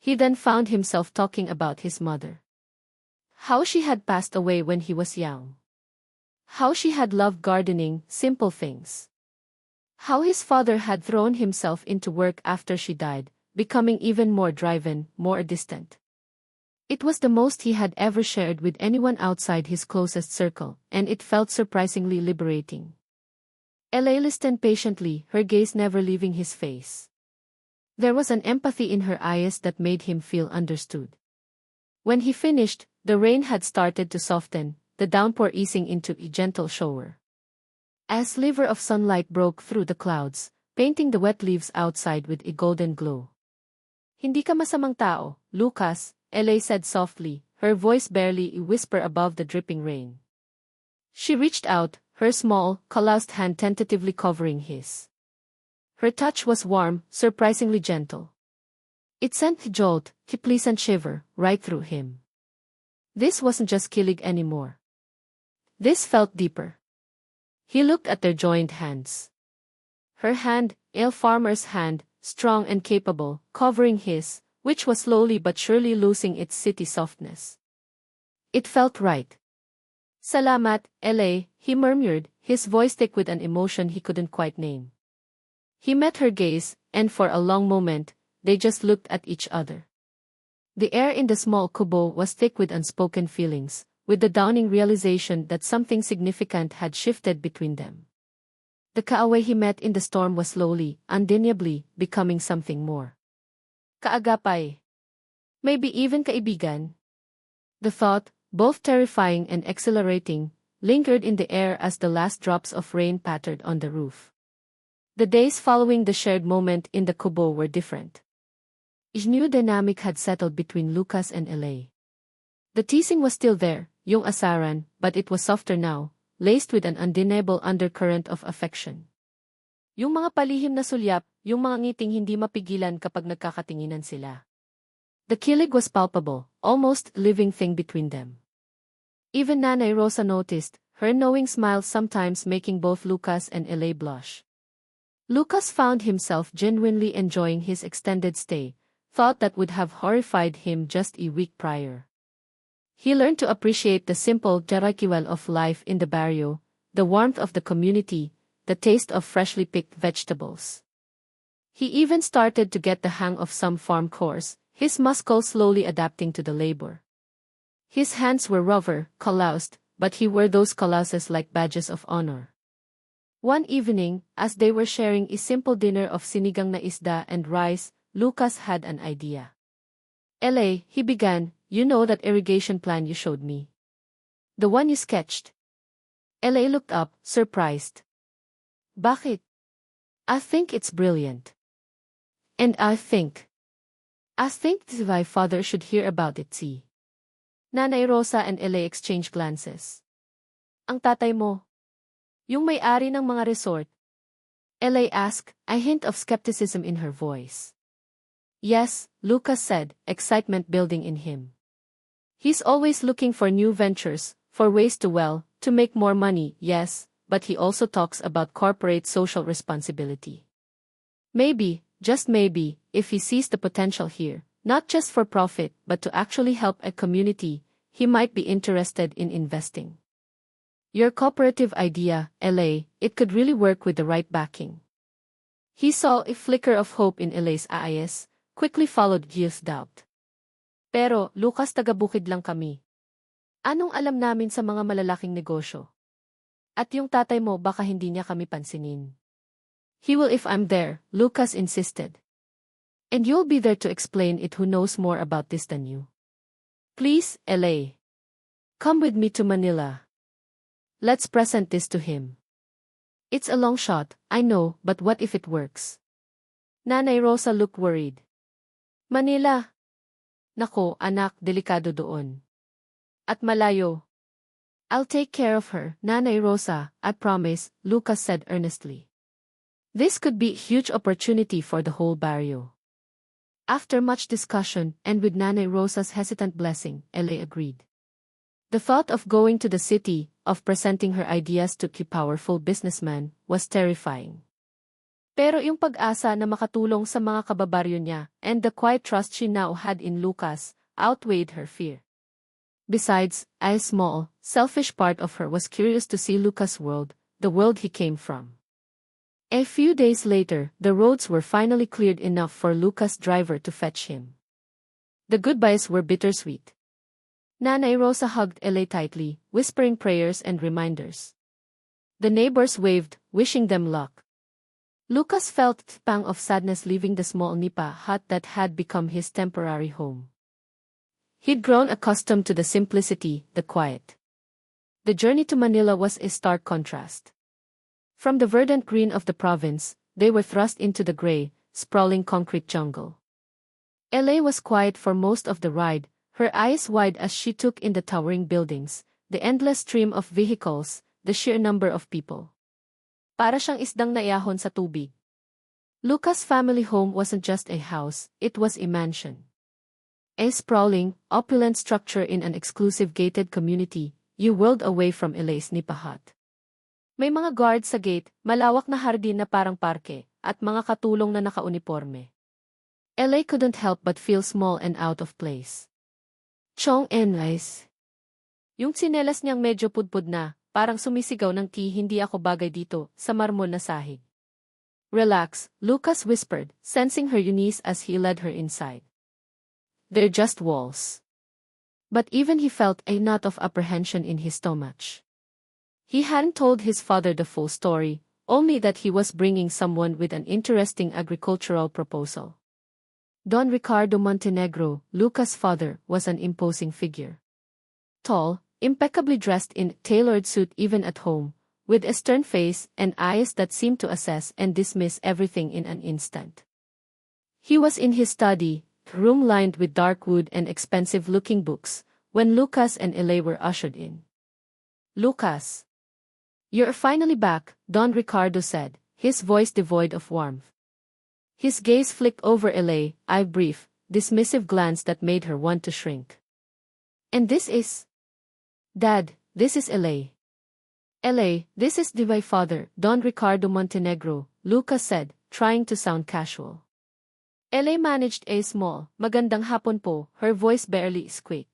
He then found himself talking about his mother. How she had passed away when he was young. How she had loved gardening, simple things. How his father had thrown himself into work after she died, becoming even more driven, more distant. It was the most he had ever shared with anyone outside his closest circle, and it felt surprisingly liberating. Ella listened patiently, her gaze never leaving his face. There was an empathy in her eyes that made him feel understood. When he finished, the rain had started to soften, the downpour easing into a gentle shower. A sliver of sunlight broke through the clouds, painting the wet leaves outside with a golden glow. Hindi ka masamang tao, Lucas, Ella said softly, her voice barely a whisper above the dripping rain. She reached out, her small, calloused hand tentatively covering his. Her touch was warm, surprisingly gentle. It sent a jolt, a pleasant shiver, right through him. This wasn't just kilig anymore. This felt deeper. He looked at their joined hands. Her hand, a farmer's hand, strong and capable, covering his, which was slowly but surely losing its city softness. It felt right. Salamat, Ella, he murmured, his voice thick with an emotion he couldn't quite name. He met her gaze, and for a long moment, they just looked at each other. The air in the small kubo was thick with unspoken feelings, with the dawning realization that something significant had shifted between them. The kaaway he met in the storm was slowly, undeniably, becoming something more. Kaagapay. Maybe even kaibigan. The thought, both terrifying and exhilarating, lingered in the air as the last drops of rain pattered on the roof. The days following the shared moment in the kubo were different. A new dynamic had settled between Lucas and Ella. The teasing was still there, yung asaran, but it was softer now, laced with an undeniable undercurrent of affection. Yung mga palihim na sulyap, yung mga ngiting hindi mapigilan kapag nagkakatinginan sila. The kilig was palpable, almost a living thing between them. Even Nanay Rosa noticed, her knowing smile sometimes making both Lucas and Ella blush. Lucas found himself genuinely enjoying his extended stay, thought that would have horrified him just a week prior. He learned to appreciate the simple jarakiwel of life in the barrio, the warmth of the community, the taste of freshly picked vegetables. He even started to get the hang of some farm chores, his muscles slowly adapting to the labor. His hands were rougher, calloused, but he wore those callouses like badges of honor. One evening, as they were sharing a simple dinner of sinigang na isda and rice, Lucas had an idea. Ella, he began, you know that irrigation plan you showed me? The one you sketched? Ella looked up, surprised. Bakit? I think it's brilliant. And I think my father should hear about it, see. Nanay Rosa and Ella exchanged glances. Ang tatay mo? Yung may-ari ng mga resort? Ella asked, a hint of skepticism in her voice. Yes, Lucas said, excitement building in him. He's always looking for new ventures, for ways to make more money, yes, but he also talks about corporate social responsibility. Maybe, just maybe, if he sees the potential here, not just for profit but to actually help a community, he might be interested in investing. Your cooperative idea, Ella, it could really work with the right backing. He saw a flicker of hope in Ella's eyes, quickly followed Gil's doubt. Pero, Lucas, taga-bukid lang kami. Anong alam namin sa mga malalaking negosyo? At yung tatay mo baka hindi niya kami pansinin. He will if I'm there, Lucas insisted. And you'll be there to explain it who knows more about this than you. Please, Ella. Come with me to Manila. Let's present this to him. It's a long shot, I know, but what if it works? Nanay Rosa looked worried. Manila. Nako, anak, delikado doon. At malayo. I'll take care of her, Nanay Rosa, I promise, Lucas said earnestly. This could be a huge opportunity for the whole barrio. After much discussion, and with Nanay Rosa's hesitant blessing, Ella agreed. The thought of going to the city, of presenting her ideas to a powerful businessman, was terrifying. Pero yung pag-asa na makatulong sa mga kababaryo niya, and the quiet trust she now had in Lucas, outweighed her fear. Besides, a small, selfish part of her was curious to see Lucas' world, the world he came from. A few days later, the roads were finally cleared enough for Lucas' driver to fetch him. The goodbyes were bittersweet. Nanay Rosa hugged Ellie tightly, whispering prayers and reminders. The neighbors waved, wishing them luck. Lucas felt a pang of sadness leaving the small nipa hut that had become his temporary home. He'd grown accustomed to the simplicity, the quiet. The journey to Manila was a stark contrast. From the verdant green of the province, they were thrust into the gray, sprawling concrete jungle. LA was quiet for most of the ride, her eyes wide as she took in the towering buildings, the endless stream of vehicles, the sheer number of people. Para siyang isdang naihahon sa tubig. Lucas' family home wasn't just a house, it was a mansion. A sprawling, opulent structure in an exclusive gated community, you whirled away from LA's nipa hut. May mga guard sa gate, malawak na hardin na parang parke, at mga katulong na nakauniporme. LA couldn't help but feel small and out of place. Chong and Rice. Yung tsinelas niyang medyo pudpud na, parang sumisigaw ng hindi ako bagay dito, sa marmol na sahig. Relax, Lucas whispered, sensing her unease as he led her inside. They're just walls. But even he felt a knot of apprehension in his stomach. He hadn't told his father the full story, only that he was bringing someone with an interesting agricultural proposal. Don Ricardo Montenegro, Lucas' father, was an imposing figure. Tall, impeccably dressed in tailored suit even at home, with a stern face and eyes that seemed to assess and dismiss everything in an instant. He was in his study, room lined with dark wood and expensive-looking books, when Lucas and Elay were ushered in. Lucas. You're finally back, Don Ricardo said, his voice devoid of warmth. His gaze flicked over Elay, a brief, dismissive glance that made her want to shrink. And this is... Dad, this is Elay. Elay, this is my father, Don Ricardo Montenegro, Lucas said, trying to sound casual. Elay managed a small, magandang hapon po, her voice barely squeaked.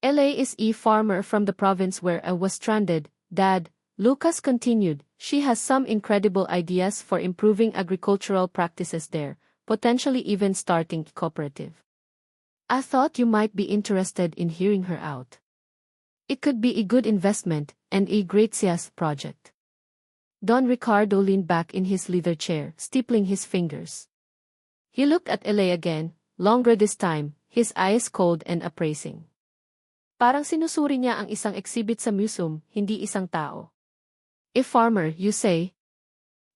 Elay is a farmer from the province where I was stranded, Dad, Lucas continued, she has some incredible ideas for improving agricultural practices there, potentially even starting a cooperative. I thought you might be interested in hearing her out. It could be a good investment, and a great CS project. Don Ricardo leaned back in his leather chair, stippling his fingers. He looked at Elay again, longer this time, his eyes cold and appraising. Parang sinusuri niya ang isang exhibit sa museum, hindi isang tao. A farmer, you say?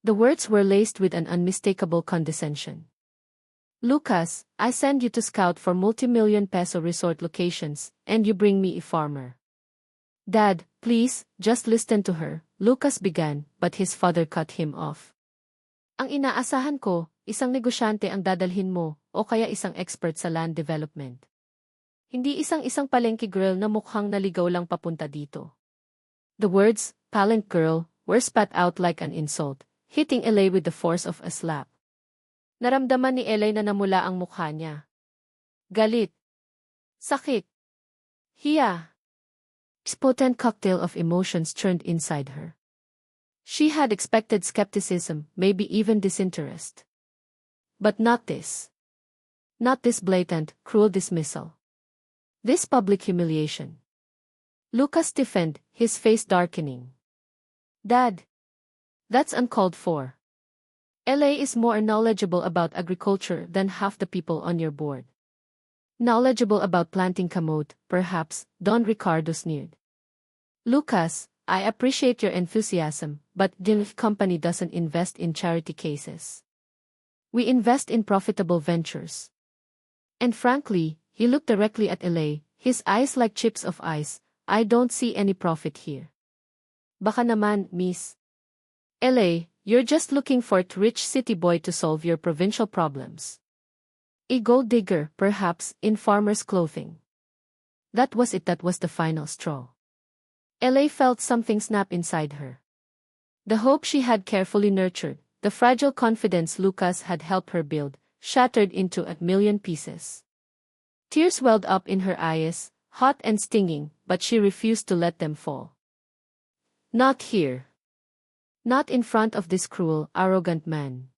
The words were laced with an unmistakable condescension. Lucas, I send you to scout for multi-million peso resort locations, and you bring me a farmer. Dad, please, just listen to her, Lucas began, but his father cut him off. Ang inaasahan ko, isang negosyante ang dadalhin mo, o kaya isang expert sa land development. Hindi isang palengke girl na mukhang naligaw lang papunta dito. The words, palengke girl, were spat out like an insult, hitting Elay with the force of a slap. Naramdaman ni Elay na namula ang mukha niya. Galit. Sakit. Hiya. A potent cocktail of emotions churned inside her. She had expected skepticism, maybe even disinterest. But not this. Not this blatant, cruel dismissal. This public humiliation. Lucas stiffened, his face darkening. Dad. That's uncalled for. LA is more knowledgeable about agriculture than half the people on your board. Knowledgeable about planting kamote, perhaps, Don Ricardo sneered. Lucas, I appreciate your enthusiasm, but the company doesn't invest in charity cases. We invest in profitable ventures. And frankly, he looked directly at LA, his eyes like chips of ice, I don't see any profit here. Baka naman, miss. LA, you're just looking for a rich city boy to solve your provincial problems. A gold digger, perhaps, in farmer's clothing. That was it, that was the final straw. LA felt something snap inside her. The hope she had carefully nurtured, the fragile confidence Lucas had helped her build, shattered into a million pieces. Tears welled up in her eyes, hot and stinging, but she refused to let them fall. Not here. Not in front of this cruel, arrogant man.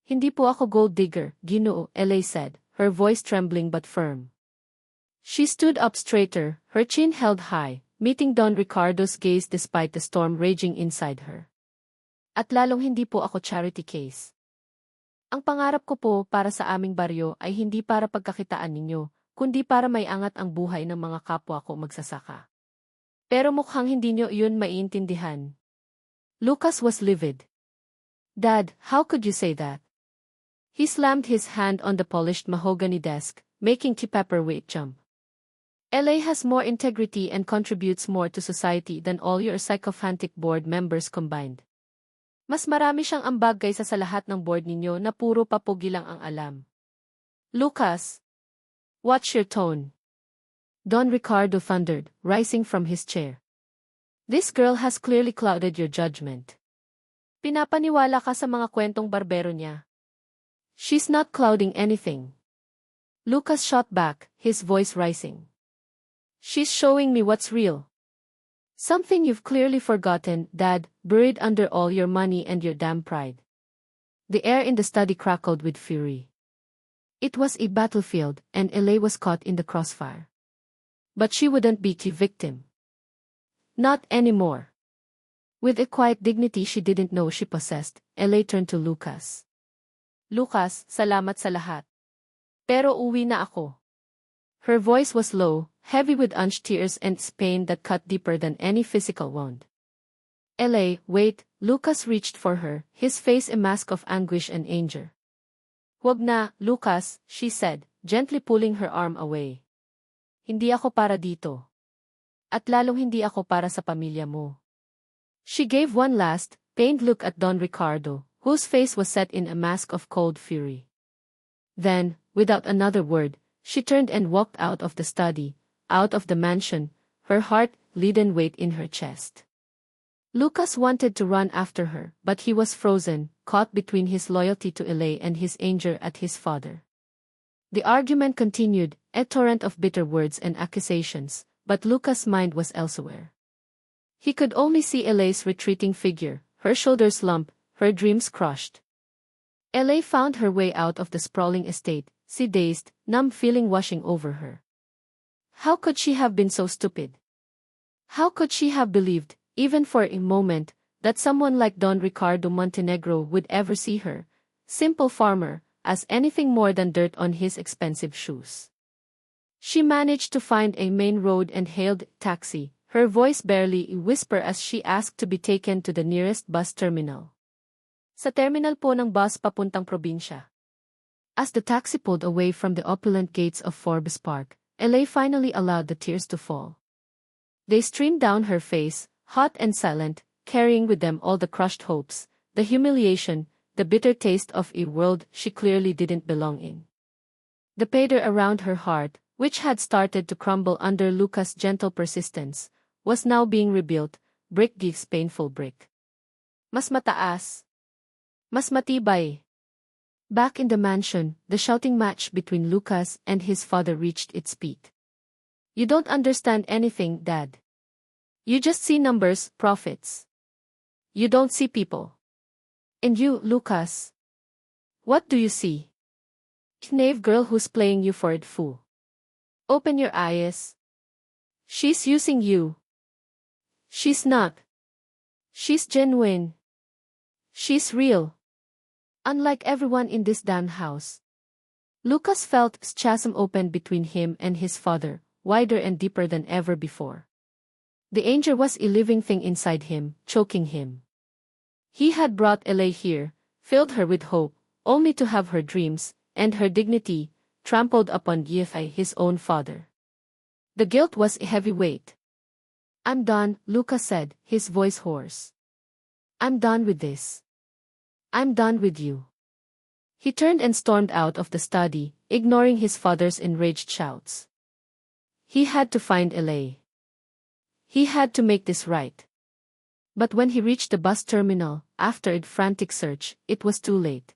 Hindi po ako gold digger, Ginoo, Ella said, her voice trembling but firm. She stood up straighter, her chin held high, meeting Don Ricardo's gaze despite the storm raging inside her. At lalong hindi po ako charity case. Ang pangarap ko po para sa aming baryo ay hindi para pagkakitaan ninyo, kundi para may angat ang buhay ng mga kapwa ko magsasaka. Pero mukhang hindi nyo iyon maiintindihan. Lucas was livid. Dad, how could you say that? He slammed his hand on the polished mahogany desk, making the paperweight jump. LA has more integrity and contributes more to society than all your sycophantic board members combined. Mas marami siyang ambag kaysa sa lahat ng board ninyo na puro papugi lang ang alam. Lucas! Watch your tone. Don Ricardo thundered, rising from his chair. This girl has clearly clouded your judgment. Pinapaniwala ka sa mga kwentong barbero niya. She's not clouding anything. Lucas shot back, his voice rising. She's showing me what's real. Something you've clearly forgotten, Dad, buried under all your money and your damn pride. The air in the study crackled with fury. It was a battlefield, and Ella was caught in the crossfire. But she wouldn't be the victim. Not anymore. With a quiet dignity she didn't know she possessed, Ella turned to Lucas. Lucas, salamat sa lahat. Pero uwi na ako. Her voice was low, heavy with unshed tears and pain that cut deeper than any physical wound. Ella, wait, Lucas reached for her, his face a mask of anguish and anger. Huwag na, Lucas, she said, gently pulling her arm away. Hindi ako para dito. At lalong hindi ako para sa pamilya mo. She gave one last, pained look at Don Ricardo, whose face was set in a mask of cold fury. Then, without another word, she turned and walked out of the study, out of the mansion, her heart leaden weight in her chest. Lucas wanted to run after her, but he was frozen, caught between his loyalty to Ella and his anger at his father. The argument continued, a torrent of bitter words and accusations, but Lucas' mind was elsewhere. He could only see Ella's retreating figure, her shoulders lump, her dreams crushed. Ella found her way out of the sprawling estate, sea dazed, numb feeling washing over her. How could she have been so stupid? How could she have believed, even for a moment, that someone like Don Ricardo Montenegro would ever see her, simple farmer, as anything more than dirt on his expensive shoes? She managed to find a main road and hailed a taxi, her voice barely a whisper as she asked to be taken to the nearest bus terminal. Sa terminal po ng bus papuntang probinsya. As the taxi pulled away from the opulent gates of Forbes Park, Ella finally allowed the tears to fall. They streamed down her face, hot and silent, carrying with them all the crushed hopes, the humiliation, the bitter taste of a world she clearly didn't belong in. The pader around her heart, which had started to crumble under Lucas' gentle persistence, was now being rebuilt, brick gives painful brick. Mas mataas. Mas matibay. Back in the mansion, the shouting match between Lucas and his father reached its peak. You don't understand anything, Dad. You just see numbers, profits. You don't see people. And you, Lucas. What do you see? Knave girl who's playing you for a fool. Open your eyes. She's using you. She's not. She's genuine. She's real. Unlike everyone in this damn house. Lucas felt a chasm open between him and his father, wider and deeper than ever before. The anger was a living thing inside him, choking him. He had brought Ella here, filled her with hope, only to have her dreams, and her dignity, trampled upon by his own father. The guilt was a heavy weight. I'm done, Lucas said, his voice hoarse. I'm done with this. I'm done with you. He turned and stormed out of the study, ignoring his father's enraged shouts. He had to find Ella. He had to make this right. But when he reached the bus terminal, after a frantic search, it was too late.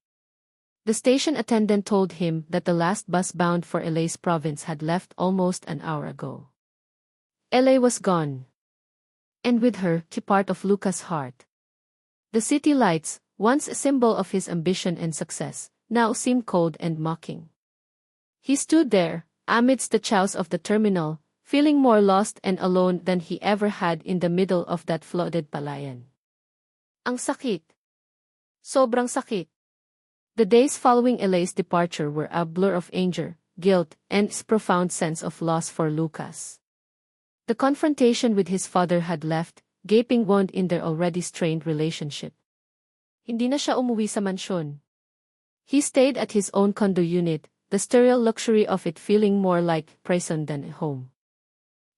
The station attendant told him that the last bus bound for LA's province had left almost an hour ago. LA was gone. And with her, the part of Lucas' heart. The city lights, once a symbol of his ambition and success, now seemed cold and mocking. He stood there, amidst the chaos of the terminal, feeling more lost and alone than he ever had in the middle of that flooded palayan. Ang sakit. Sobrang sakit. The days following LA's departure were a blur of anger, guilt, and a profound sense of loss for Lucas. The confrontation with his father had left a gaping wound in their already strained relationship. Hindi na siya umuwi sa mansyon. He stayed at his own condo unit, the sterile luxury of it feeling more like prison than a home.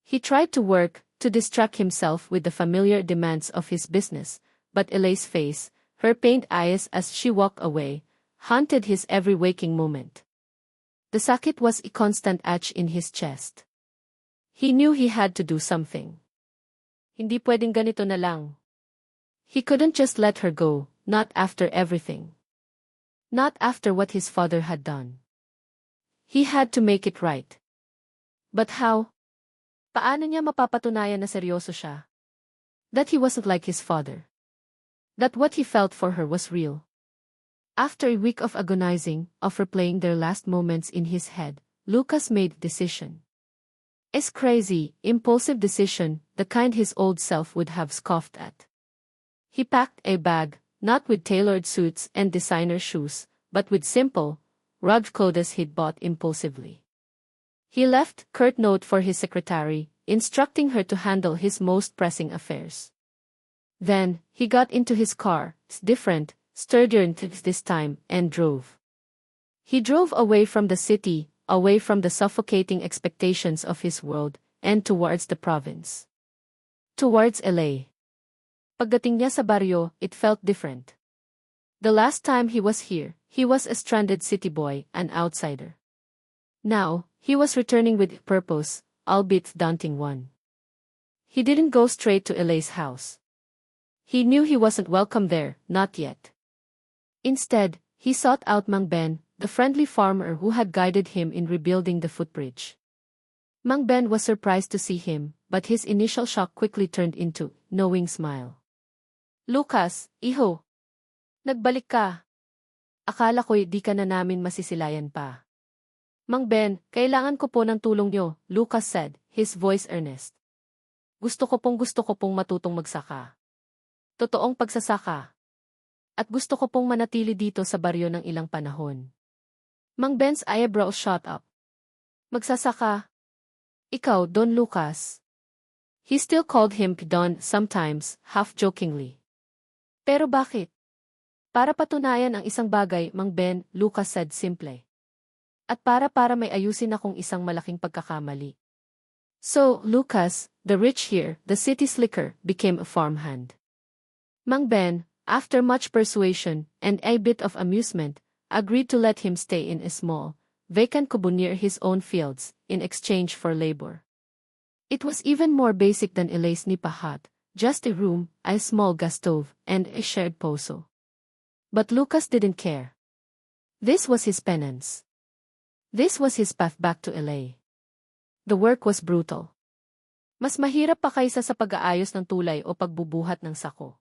He tried to work, to distract himself with the familiar demands of his business, but LA's face, her pained eyes as she walked away, haunted his every waking moment. The sakit was a constant itch in his chest. He knew he had to do something. Hindi pwedeng ganito na lang. He couldn't just let her go, not after everything. Not after what his father had done. He had to make it right. But how? Paano niya mapapatunayan na seryoso siya? That he wasn't like his father. That what he felt for her was real. After a week of agonizing, of replaying their last moments in his head, Lucas made a decision. A crazy, impulsive decision, the kind his old self would have scoffed at. He packed a bag, not with tailored suits and designer shoes, but with simple, rugged clothes he'd bought impulsively. He left a curt note for his secretary, instructing her to handle his most pressing affairs. Then, he got into his car, different, sturdier this time, and drove. He drove away from the city, away from the suffocating expectations of his world, and towards the province. Towards LA. Pagdating niya sa baryo, it felt different. The last time he was here, he was a stranded city boy, an outsider. Now, he was returning with a purpose, albeit a daunting one. He didn't go straight to LA's house. He knew he wasn't welcome there, not yet. Instead, he sought out Mang Ben, the friendly farmer who had guided him in rebuilding the footbridge. Mang Ben was surprised to see him, but his initial shock quickly turned into a knowing smile. Lucas, iho. Nagbalik ka. Akala ko'y di ka na namin masisilayan pa. Mang Ben, kailangan ko po ng tulong niyo, Lucas said, his voice earnest. Gusto ko pong matutong magsaka. Totoong pagsasaka. At gusto ko pong manatili dito sa baryo ng ilang panahon. Mang Ben's eyebrows shot up. Magsasaka? Ikaw, Don Lucas. He still called him Don sometimes, half-jokingly. Pero bakit? Para patunayan ang isang bagay, Mang Ben, Lucas said simple. At para may ayusin akong isang malaking pagkakamali. So, Lucas, the rich here, the city slicker, became a farmhand. Mang Ben, after much persuasion and a bit of amusement, agreed to let him stay in a small, vacant kubo near his own fields, in exchange for labor. It was even more basic than LA's nipa hut, just a room, a small gas stove, and a shared poso. But Lucas didn't care. This was his penance. This was his path back to LA. The work was brutal. Mas mahirap pa kaysa sa pag-aayos ng tulay o pagbubuhat ng sako.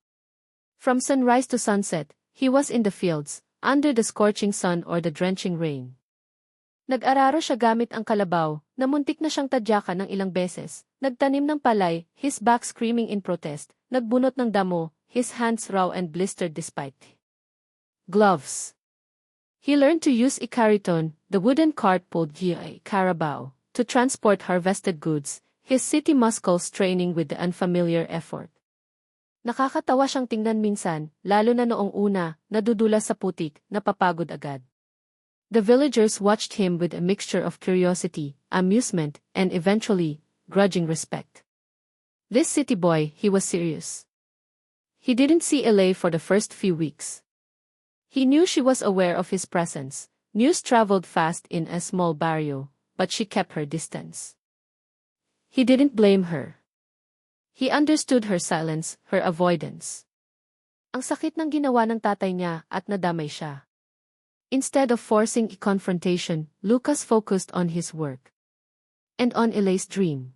From sunrise to sunset, he was in the fields, under the scorching sun or the drenching rain. Nag-araro siya gamit ang kalabaw, na muntik na siyang tadyakan ng ilang beses, nagtanim ng palay, his back screaming in protest, nagbunot ng damo, his hands raw and blistered despite gloves. He learned to use a cariton, the wooden cart pulled via a carabao, to transport harvested goods, his city muscles straining with the unfamiliar effort. Nakakatawa siyang tingnan minsan, lalo na noong una, nadudulas sa putik, napapagod agad. The villagers watched him with a mixture of curiosity, amusement, and eventually, grudging respect. This city boy, he was serious. He didn't see LA for the first few weeks. He knew she was aware of his presence. News traveled fast in a small barrio, but she kept her distance. He didn't blame her. He understood her silence, her avoidance. Ang sakit ng ginawa ng tatay niya at nadamay siya. Instead of forcing a confrontation, Lucas focused on his work. And on Elai's dream.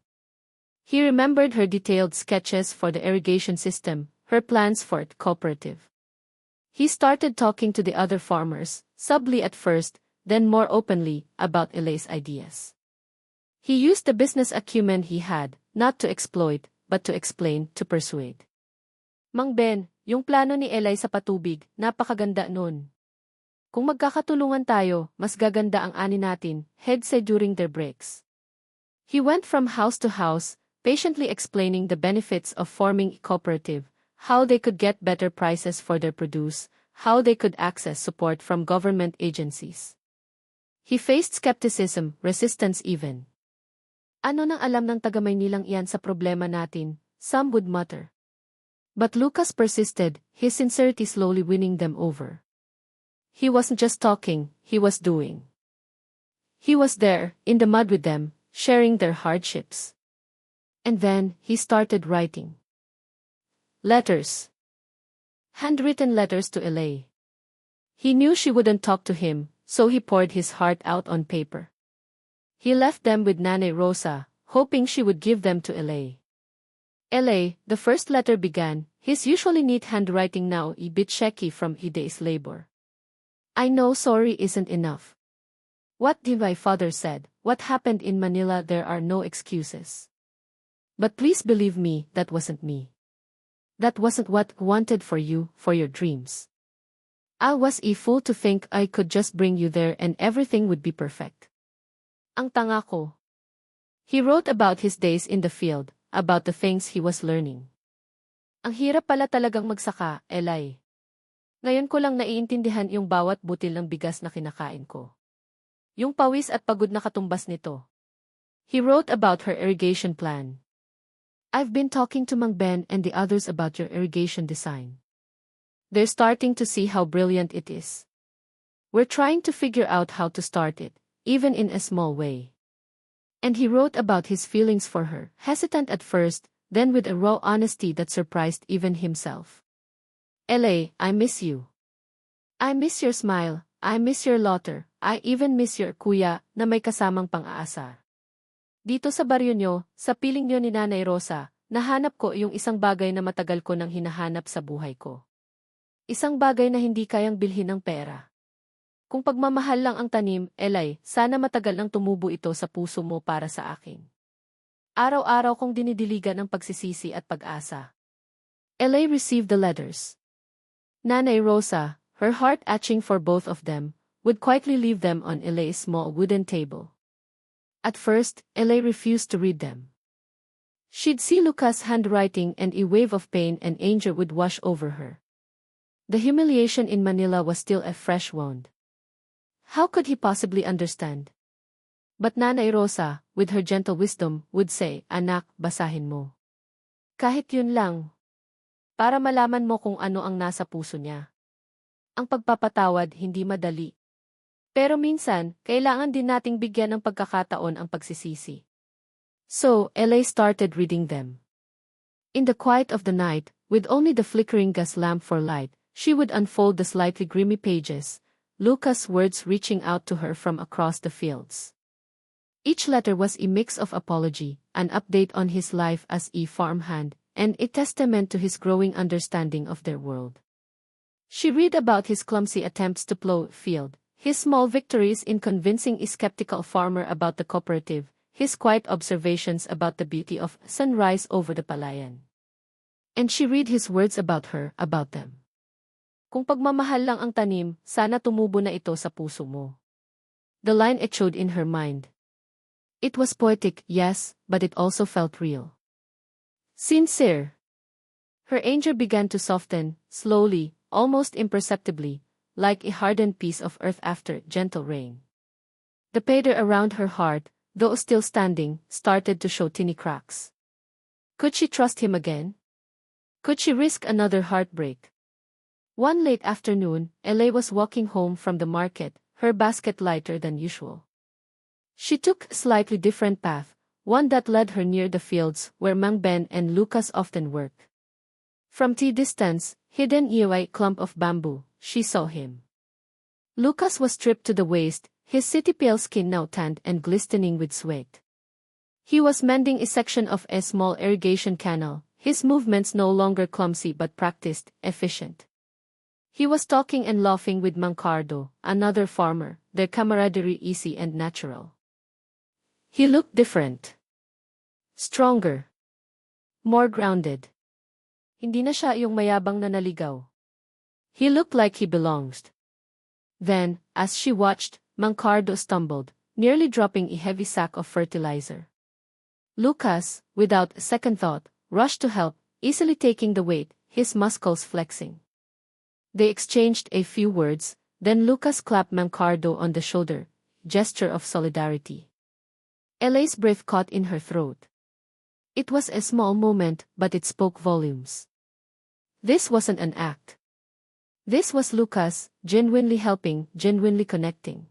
He remembered her detailed sketches for the irrigation system, her plans for the cooperative. He started talking to the other farmers, subtly at first, then more openly, about Elai's ideas. He used the business acumen he had, not to exploit, but to explain, to persuade. Mang Ben, yung plano ni Elai sa patubig, napakaganda nun. Kung magkakatulungan tayo, mas gaganda ang ani natin, he'd say during their breaks. He went from house to house, patiently explaining the benefits of forming a cooperative, how they could get better prices for their produce, how they could access support from government agencies. He faced skepticism, resistance even. Ano nang alam ng taga-Maynilang iyan sa problema natin, some would mutter. But Lucas persisted, his sincerity slowly winning them over. He wasn't just talking, he was doing. He was there, in the mud with them, sharing their hardships. And then, he started writing. Letters. Handwritten letters to Elai. He knew she wouldn't talk to him, so he poured his heart out on paper. He left them with Nanay Rosa, hoping she would give them to Elai. Elai, the first letter began, his usually neat handwriting now a bit shaky from a day's labor. I know sorry isn't enough. What did my father said, what happened in Manila there are no excuses. But please believe me, that wasn't me. That wasn't what I wanted for you, for your dreams. I was a fool to think I could just bring you there and everything would be perfect. Ang tanga ko. He wrote about his days in the field, about the things he was learning. Ang hirap pala talagang magsaka, Elai. Ngayon ko lang naiintindihan yung bawat butil ng bigas na kinakain ko. Yung pawis at pagod na katumbas nito. He wrote about her irrigation plan. I've been talking to Mang Ben and the others about your irrigation design. They're starting to see how brilliant it is. We're trying to figure out how to start it, even in a small way. And he wrote about his feelings for her, hesitant at first, then with a raw honesty that surprised even himself. Elai, I miss you. I miss your smile, I miss your laughter, I even miss your kuya na may kasamang pang-aasar. Dito sa baryo nyo, sa piling nyo ni Nanay Rosa, nahanap ko yung isang bagay na matagal ko nang hinahanap sa buhay ko. Isang bagay na hindi kayang bilhin ng pera. Kung pagmamahal lang ang tanim, Elai, sana matagal nang tumubo ito sa puso mo para sa akin. Araw-araw kong dinidiligan ang pagsisisi at pag-asa. Elai received the letters. Nanay Rosa, her heart aching for both of them, would quietly leave them on Elai's small wooden table. At first, Elai refused to read them. She'd see Lucas' handwriting and a wave of pain and anger would wash over her. The humiliation in Manila was still a fresh wound. How could he possibly understand? But Nanay Rosa, with her gentle wisdom, would say, Anak, basahin mo. Kahit yun lang. Para malaman mo kung ano ang nasa puso niya. Ang pagpapatawad hindi madali. Pero minsan, kailangan din nating bigyan ng pagkakataon ang pagsisisi. So, Elai started reading them. In the quiet of the night, with only the flickering gas lamp for light, she would unfold the slightly grimy pages, Lucas' words reaching out to her from across the fields. Each letter was a mix of apology, an update on his life as a farmhand, and a testament to his growing understanding of their world. She read about his clumsy attempts to plow a field, his small victories in convincing a skeptical farmer about the cooperative, his quiet observations about the beauty of sunrise over the palayan. And she read his words about her, about them. Kung pagmamahal lang ang tanim, sana tumubo na ito sa puso mo. The line echoed in her mind. It was poetic, yes, but it also felt real. Sincere. Her anger began to soften, slowly, almost imperceptibly, like a hardened piece of earth after gentle rain. The pader around her heart, though still standing, started to show tiny cracks. Could she trust him again? Could she risk another heartbreak? One late afternoon, Elai was walking home from the market, her basket lighter than usual. She took a slightly different path, one that led her near the fields where Mang Ben and Lucas often worked. From the distance, hidden in a clump of bamboo, she saw him. Lucas was stripped to the waist, his city-pale skin now tanned and glistening with sweat. He was mending a section of a small irrigation canal, his movements no longer clumsy but practiced, efficient. He was talking and laughing with Mancardo, another farmer, their camaraderie easy and natural. He looked different. Stronger. More grounded. Hindi na siya yung mayabang na naligaw. He looked like he belonged. Then, as she watched, Mancardo stumbled, nearly dropping a heavy sack of fertilizer. Lucas, without a second thought, rushed to help, easily taking the weight, his muscles flexing. They exchanged a few words, then Lucas clapped Mancardo on the shoulder, gesture of solidarity. Elai's breath caught in her throat. It was a small moment, but it spoke volumes. This wasn't an act. This was Lucas, genuinely helping, genuinely connecting.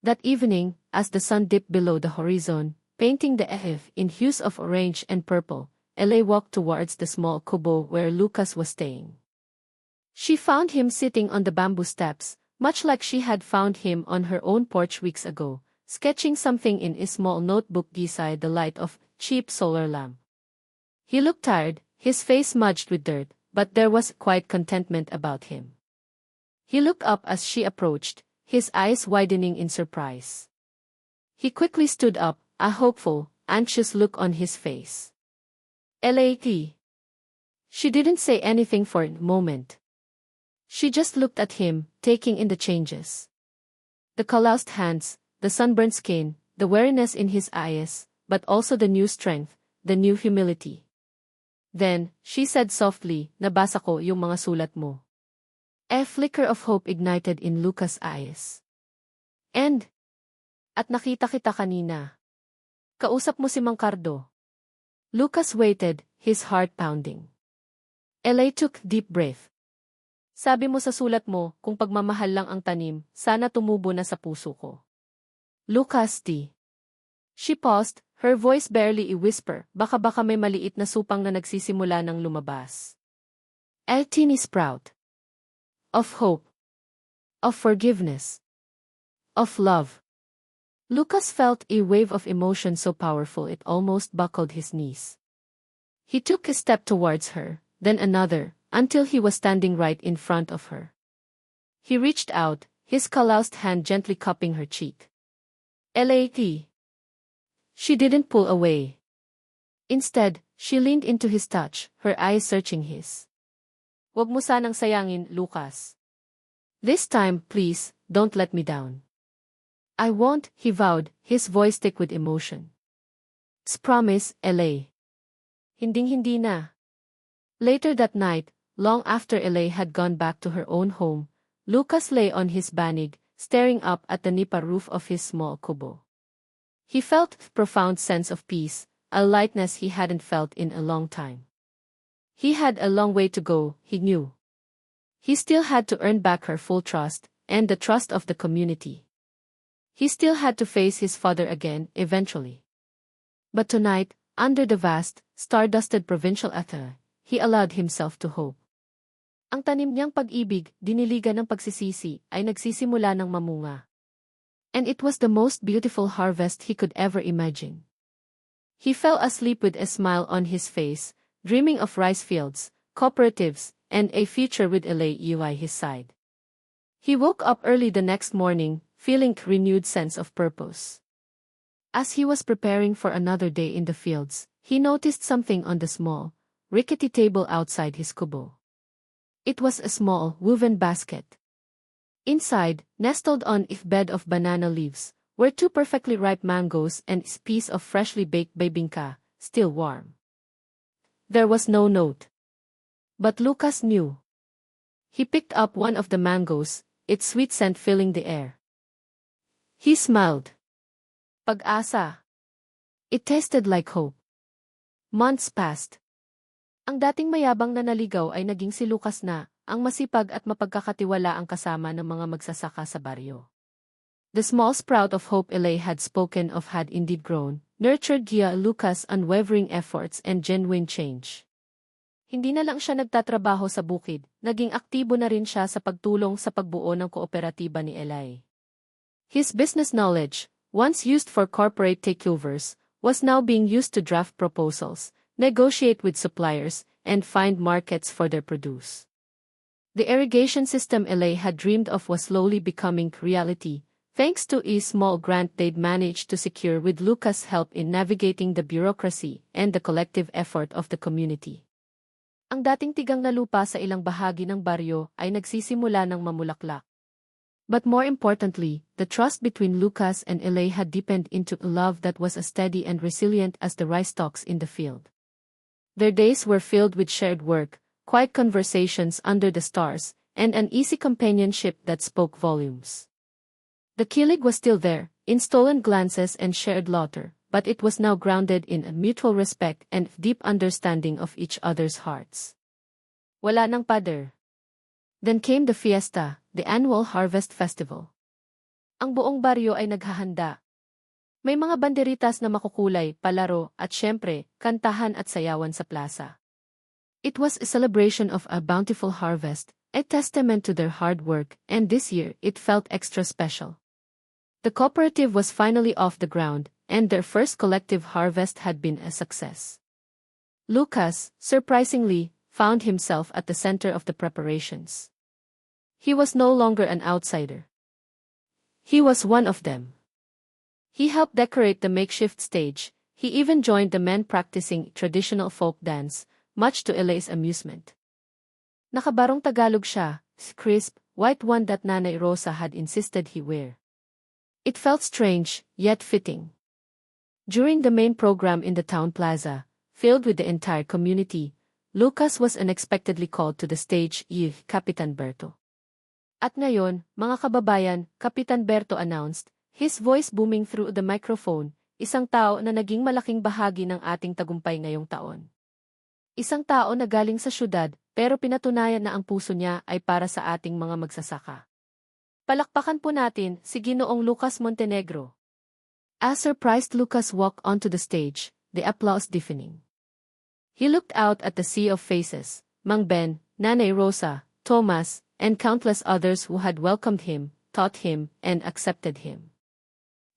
That evening, as the sun dipped below the horizon, painting the air in hues of orange and purple, Elai walked towards the small kubo where Lucas was staying. She found him sitting on the bamboo steps, much like she had found him on her own porch weeks ago, sketching something in a small notebook beside the light of cheap solar lamp. He looked tired, his face smudged with dirt, but there was quiet contentment about him. He looked up as she approached, his eyes widening in surprise. He quickly stood up, a hopeful, anxious look on his face. Elai. She didn't say anything for a moment. She just looked at him, taking in the changes. The calloused hands, the sunburned skin, the weariness in his eyes, but also the new strength, the new humility. Then, she said softly, "Nabasa ko yung mga sulat mo." A flicker of hope ignited in Lucas' eyes. And, at nakita kita kanina. Kausap mo si Mancardo. Lucas waited, his heart pounding. Elai took deep breath. Sabi mo sa sulat mo, kung pagmamahal lang ang tanim, sana tumubo na sa puso ko. Lucas D. She paused, her voice barely a whisper, baka may maliit na supang na nagsisimula ng lumabas. A teeny sprout. Of hope. Of forgiveness. Of love. Lucas felt a wave of emotion so powerful it almost buckled his knees. He took a step towards her, then another, until he was standing right in front of her. He reached out, his calloused hand gently cupping her cheek. Elai. She didn't pull away. Instead, she leaned into his touch, her eyes searching his. Wag mo sanang sayangin, Lucas. This time, please, don't let me down. I won't, he vowed, his voice thick with emotion. Promise, Elai. Hinding-hindi na. Later that night, long after Elai had gone back to her own home, Lucas lay on his banig, staring up at the nipa roof of his small kubo. He felt a profound sense of peace, a lightness he hadn't felt in a long time. He had a long way to go, he knew. He still had to earn back her full trust, and the trust of the community. He still had to face his father again, eventually. But tonight, under the vast, star-dusted provincial ether, he allowed himself to hope. Ang tanim niyang pag-ibig, diniligan ng pagsisisi, ay nagsisimula ng mamunga. And it was the most beautiful harvest he could ever imagine. He fell asleep with a smile on his face, dreaming of rice fields, cooperatives, and a future with Elai by his side. He woke up early the next morning, feeling a renewed sense of purpose. As he was preparing for another day in the fields, he noticed something on the small, rickety table outside his kubo. It was a small, woven basket. Inside, nestled on a bed of banana leaves, were 2 perfectly ripe mangoes and a piece of freshly baked bibingka, still warm. There was no note. But Lucas knew. He picked up one of the mangoes, its sweet scent filling the air. He smiled. Pag-asa. It tasted like hope. Months passed. Ang dating mayabang na naligaw ay naging si Lucas na, ang masipag at mapagkakatiwala ang kasama ng mga magsasaka sa baryo. The small sprout of hope Elay had spoken of had indeed grown, nurtured via Lucas' unwavering efforts and genuine change. Hindi na lang siya nagtatrabaho sa bukid, naging aktibo na rin siya sa pagtulong sa pagbuo ng kooperatiba ni Elay. His business knowledge, once used for corporate takeovers, was now being used to draft proposals, negotiate with suppliers, and find markets for their produce. The irrigation system Elay had dreamed of was slowly becoming reality, thanks to a small grant they'd managed to secure with Lucas' help in navigating the bureaucracy and the collective effort of the community. Ang dating tigang na lupa sa ilang bahagi ng baryo ay nagsisimula ng mamulaklak. But more importantly, the trust between Lucas and Elay had deepened into a love that was as steady and resilient as the rice stalks in the field. Their days were filled with shared work, quiet conversations under the stars, and an easy companionship that spoke volumes. The kilig was still there, in stolen glances and shared laughter, but it was now grounded in a mutual respect and deep understanding of each other's hearts. Wala nang pader. Then came the fiesta, the annual harvest festival. Ang buong baryo ay naghahanda. May mga banderitas na makukulay, palaro, at syempre, kantahan at sayawan sa plaza. It was a celebration of a bountiful harvest, a testament to their hard work, and this year it felt extra special. The cooperative was finally off the ground, and their first collective harvest had been a success. Lucas, surprisingly, found himself at the center of the preparations. He was no longer an outsider. He was one of them. He helped decorate the makeshift stage. He even joined the men practicing traditional folk dance, much to Elay's amusement. Nakabarong Tagalog siya, crisp, white one that Nanay Rosa had insisted he wear. It felt strange, yet fitting. During the main program in the town plaza, filled with the entire community, Lucas was unexpectedly called to the stage, Kapitan Berto. At ngayon, mga kababayan, Kapitan Berto announced, his voice booming through the microphone, isang tao na naging malaking bahagi ng ating tagumpay ngayong taon. Isang tao na galing sa syudad, pero pinatunayan na ang puso niya ay para sa ating mga magsasaka. Palakpakan po natin si Ginoong Lucas Montenegro. As surprised Lucas walked onto the stage, the applause deafening. He looked out at the sea of faces, Mang Ben, Nanay Rosa, Thomas, and countless others who had welcomed him, taught him, and accepted him.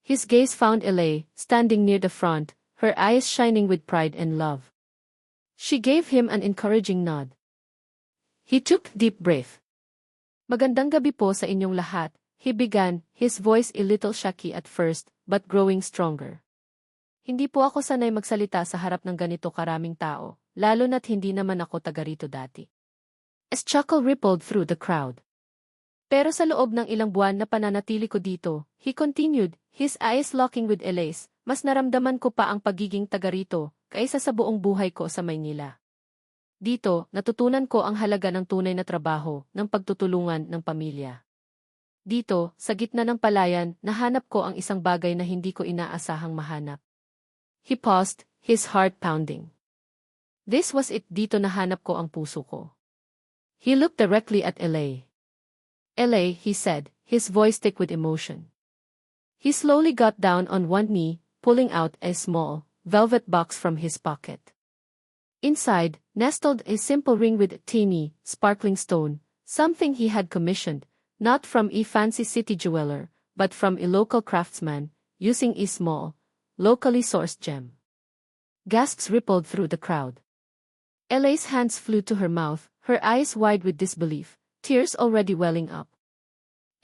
His gaze found Elay, standing near the front, her eyes shining with pride and love. She gave him an encouraging nod. He took a deep breath. Magandang gabi po sa inyong lahat, he began, his voice a little shaky at first, but growing stronger. Hindi po ako sanay magsalita sa harap ng ganito karaming tao, lalo na't hindi naman ako taga rito dati. A chuckle rippled through the crowd. Pero sa loob ng ilang buwan na pananatili ko dito, he continued, his eyes locking with Elay's, mas naramdaman ko pa ang pagiging taga rito, kaysa sa buong buhay ko sa Maynila. Dito, natutunan ko ang halaga ng tunay na trabaho, ng pagtutulungan ng pamilya. Dito, sa gitna ng palayan, nahanap ko ang isang bagay na hindi ko inaasahang mahanap. He paused, his heart pounding. This was it, dito nahanap ko ang puso ko. He looked directly at Elay. Elay, he said, his voice thick with emotion. He slowly got down on one knee, pulling out a small, velvet box from his pocket. Inside, nestled a simple ring with a teeny, sparkling stone, something he had commissioned, not from a fancy city jeweler, but from a local craftsman, using a small, locally sourced gem. Gasps rippled through the crowd. Elay's hands flew to her mouth, her eyes wide with disbelief, tears already welling up.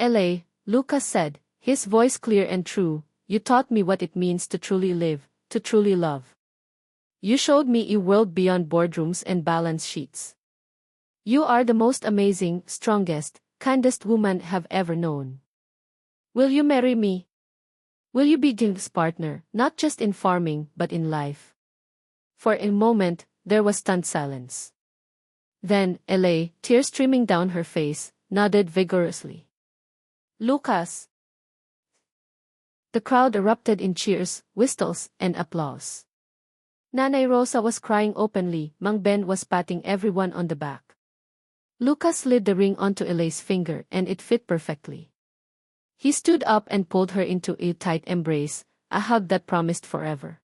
Elay, Lucas said, his voice clear and true, you taught me what it means to truly live, to truly love. You showed me a world beyond boardrooms and balance sheets. You are the most amazing, strongest, kindest woman have ever known. Will you marry me? Will you be Jim's partner, not just in farming, but in life? For a moment, there was stunned silence. Then, Elay, tears streaming down her face, nodded vigorously. Lucas! The crowd erupted in cheers, whistles, and applause. Nanay Rosa was crying openly, Mang Ben was patting everyone on the back. Lucas slid the ring onto Elay's finger and it fit perfectly. He stood up and pulled her into a tight embrace, a hug that promised forever.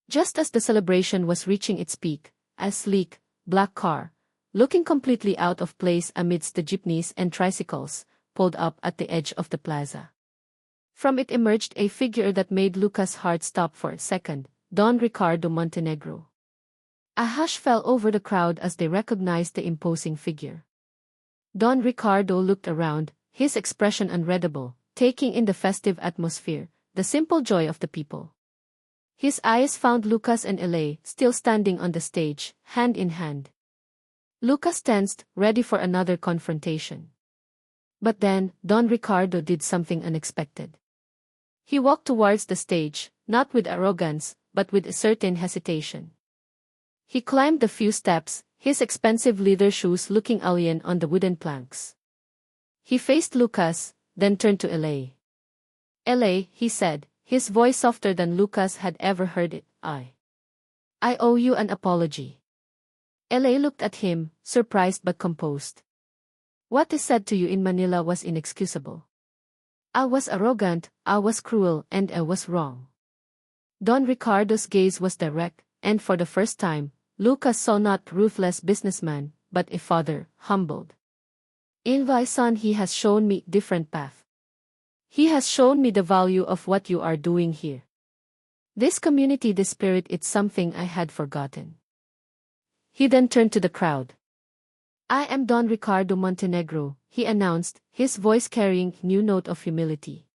Just as the celebration was reaching its peak, a sleek, black car, looking completely out of place amidst the jeepneys and tricycles, pulled up at the edge of the plaza. From it emerged a figure that made Lucas' heart stop for a second, Don Ricardo Montenegro. A hush fell over the crowd as they recognized the imposing figure. Don Ricardo looked around, his expression unreadable, taking in the festive atmosphere, the simple joy of the people. His eyes found Lucas and Elay, still standing on the stage, hand in hand. Lucas tensed, ready for another confrontation. But then, Don Ricardo did something unexpected. He walked towards the stage, not with arrogance, but with a certain hesitation. He climbed the few steps, his expensive leather shoes looking alien on the wooden planks. He faced Lucas, then turned to Elay. "Elay," he said, his voice softer than Lucas had ever heard it, I owe you an apology." Elay looked at him, surprised but composed. "What is said to you in Manila was inexcusable. I was arrogant, I was cruel, and I was wrong." Don Ricardo's gaze was direct, and for the first time, Lucas saw not ruthless businessman, but a father, humbled. "In my son he has shown me different path. He has shown me the value of what you are doing here. This community, the spirit, it's something I had forgotten." He then turned to the crowd. "I am Don Ricardo Montenegro," he announced, his voice carrying a new note of humility.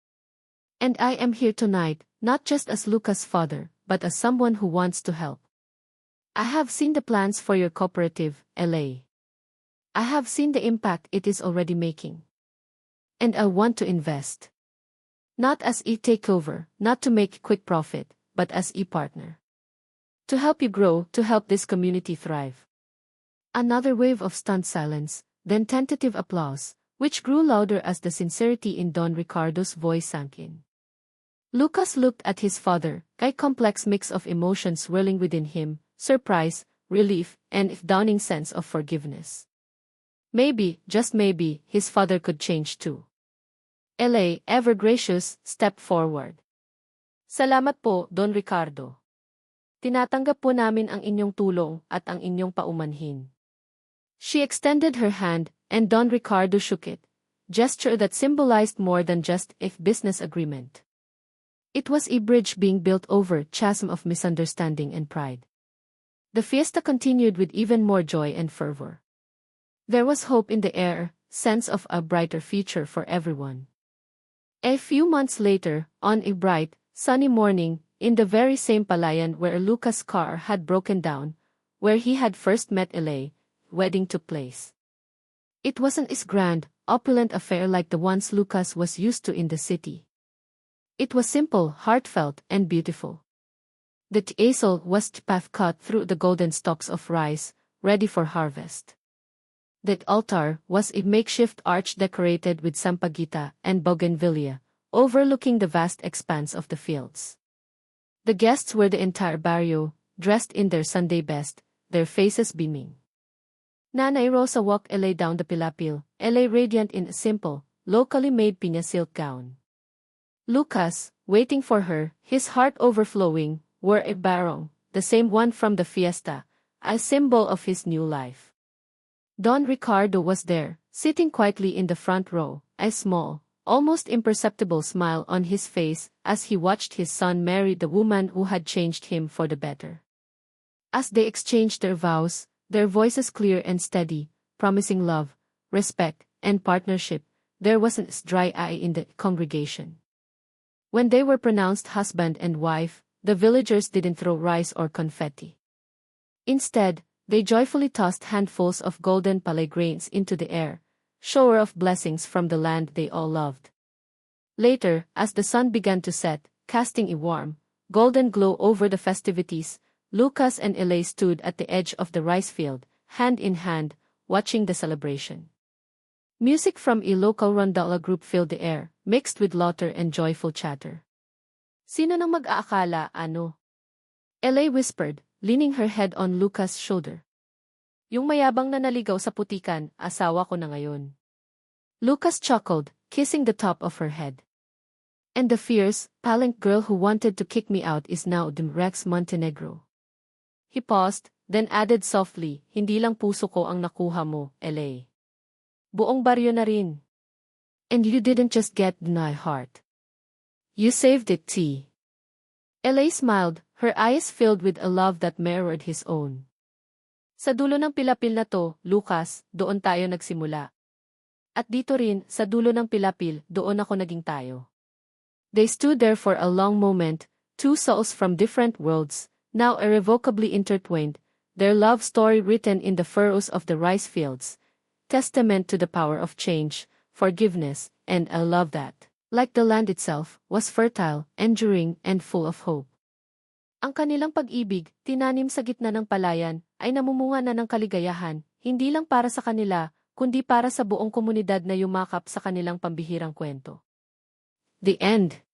"And I am here tonight, not just as Lucas' father, but as someone who wants to help. I have seen the plans for your cooperative, Elay. I have seen the impact it is already making. And I want to invest. Not as a takeover, not to make quick profit, but as a partner. To help you grow, to help this community thrive." Another wave of stunned silence, then tentative applause, which grew louder as the sincerity in Don Ricardo's voice sank in. Lucas looked at his father, a complex mix of emotions swirling within him, surprise, relief, and a dawning sense of forgiveness. Maybe, just maybe, his father could change too. Elay, ever gracious, stepped forward. "Salamat po, Don Ricardo. Tinatanggap po namin ang inyong tulong at ang inyong paumanhin." She extended her hand, and Don Ricardo shook it, gesture that symbolized more than just a business agreement. It was a bridge being built over a chasm of misunderstanding and pride. The fiesta continued with even more joy and fervor. There was hope in the air, sense of a brighter future for everyone. A few months later, on a bright, sunny morning, in the very same palayan where Lucas' car had broken down, where he had first met Elay, wedding took place. It wasn't a grand, opulent affair like the ones Lucas was used to in the city. It was simple, heartfelt, and beautiful. The tiesel was path cut through the golden stalks of rice, ready for harvest. The altar was a makeshift arch decorated with sampaguita and bougainvillea, overlooking the vast expanse of the fields. The guests were the entire barrio, dressed in their Sunday best, their faces beaming. Nanay Rosa walked Elay down the pilapil, Elay radiant in a simple, locally made piña silk gown. Lucas, waiting for her, his heart overflowing, wore a barong, the same one from the fiesta, a symbol of his new life. Don Ricardo was there, sitting quietly in the front row, a small, almost imperceptible smile on his face as he watched his son marry the woman who had changed him for the better. As they exchanged their vows, their voices clear and steady, promising love, respect, and partnership, there wasn't a dry eye in the congregation. When they were pronounced husband and wife, the villagers didn't throw rice or confetti. Instead, they joyfully tossed handfuls of golden palay grains into the air, shower of blessings from the land they all loved. Later, as the sun began to set, casting a warm, golden glow over the festivities, Lucas and Elay stood at the edge of the rice field, hand in hand, watching the celebration. Music from a local rondola group filled the air, mixed with laughter and joyful chatter. "Sino nang mag-aakala, ano?" Elay whispered, leaning her head on Lucas' shoulder. "Yung mayabang na naligaw sa putikan, asawa ko na ngayon." Lucas chuckled, kissing the top of her head. And the fierce, pallid girl who wanted to kick me out is now Rex Montenegro. He paused, then added softly, hindi lang puso ko ang nakuha mo, LA. Buong baryo na rin. And you didn't just get my heart. You saved it, T. LA smiled, her eyes filled with a love that mirrored his own. Sa dulo ng pilapil na to, Lucas, doon tayo nagsimula. At dito rin, sa dulo ng pilapil, doon ako naging tayo. They stood there for a long moment, two souls from different worlds, now irrevocably intertwined, their love story written in the furrows of the rice fields, testament to the power of change, forgiveness, and a love that, like the land itself, was fertile, enduring, and full of hope. Ang kanilang pag-ibig, tinanim sa gitna ng palayan, ay namumunga na ng kaligayahan, hindi lang para sa kanila, kundi para sa buong komunidad na yumakap sa kanilang pambihirang kwento. The end.